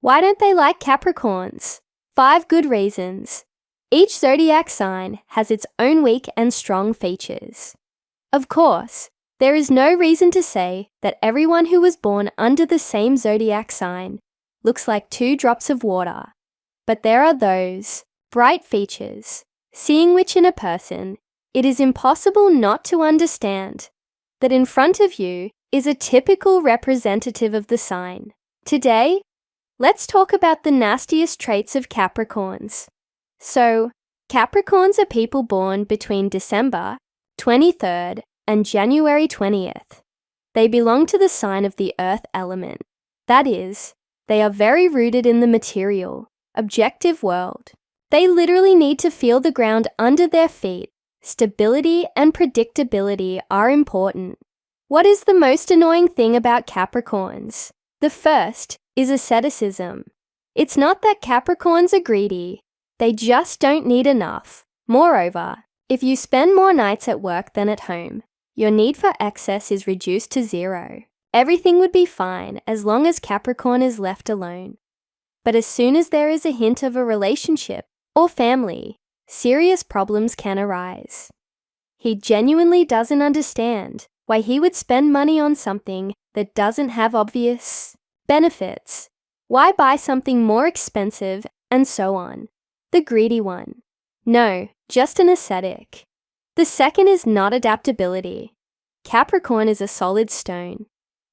Why don't they like Capricorns? 5 good reasons. Each zodiac sign has its own weak and strong features. Of course, there is no reason to say that everyone who was born under the same zodiac sign looks like 2 drops of water, but there are those bright features, seeing which in a person, it is impossible not to understand that in front of you is a typical representative of the sign. Today, let's talk about the nastiest traits of Capricorns. So, Capricorns are people born between December 23rd and January 20th. They belong to the sign of the earth element. That is, they are very rooted in the material, objective world. They literally need to feel the ground under their feet. Stability and predictability are important. What is the most annoying thing about Capricorns? The first is asceticism. It's not that Capricorns are greedy, they just don't need enough. Moreover, if you spend more nights at work than at home, your need for excess is reduced to 0. Everything would be fine as long as Capricorn is left alone. But as soon as there is a hint of a relationship or family, serious problems can arise. He genuinely doesn't understand why he would spend money on something that doesn't have obvious benefits. Why buy something more expensive, and so on? The greedy one. No, just an ascetic. The second is not adaptability. Capricorn is a solid stone.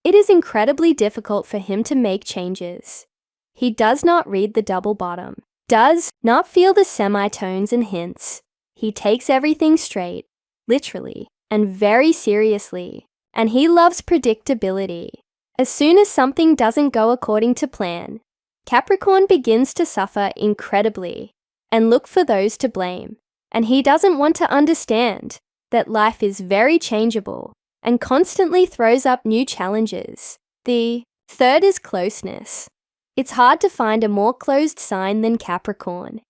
It is incredibly difficult for him to make changes. He does not read the double bottom, does not feel the semitones and hints. He takes everything straight, literally, and very seriously, and he loves predictability. As soon as something doesn't go according to plan, Capricorn begins to suffer incredibly and look for those to blame. And he doesn't want to understand that life is very changeable and constantly throws up new challenges. The third is closeness. It's hard to find a more closed sign than Capricorn,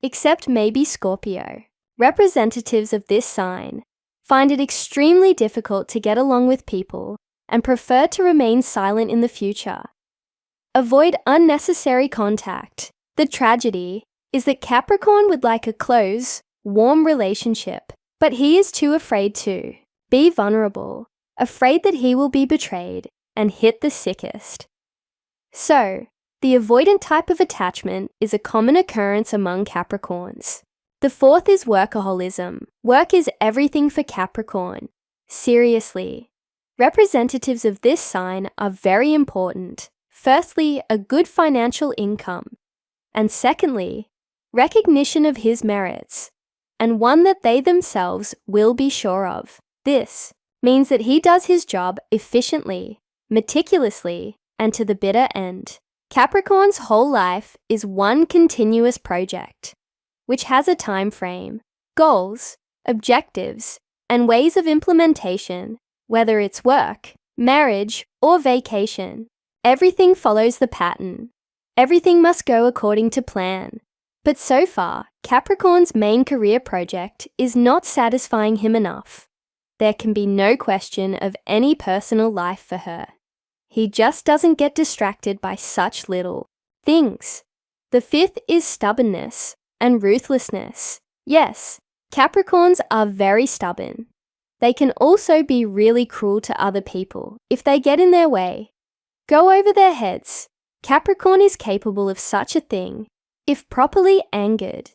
except maybe Scorpio. Representatives of this sign find it extremely difficult to get along with people and prefer to remain silent in the future. Avoid unnecessary contact. The tragedy is that Capricorn would like a close, warm relationship, but he is too afraid to be vulnerable, afraid that he will be betrayed and hit the sickest. So, the avoidant type of attachment is a common occurrence among Capricorns. The fourth is workaholism. Work is everything for Capricorn. Seriously. Representatives of this sign are very important. Firstly, a good financial income. And secondly, recognition of his merits, and one that they themselves will be sure of. This means that he does his job efficiently, meticulously, and to the bitter end. Capricorn's whole life is one continuous project, which has a time frame, goals, objectives, and ways of implementation, whether it's work, marriage, or vacation. Everything follows the pattern. Everything must go according to plan. But so far, Capricorn's main career project is not satisfying him enough. There can be no question of any personal life for her. He just doesn't get distracted by such little things. The fifth is stubbornness and ruthlessness. Yes, Capricorns are very stubborn. They can also be really cruel to other people if they get in their way. Go over their heads. Capricorn is capable of such a thing if properly angered.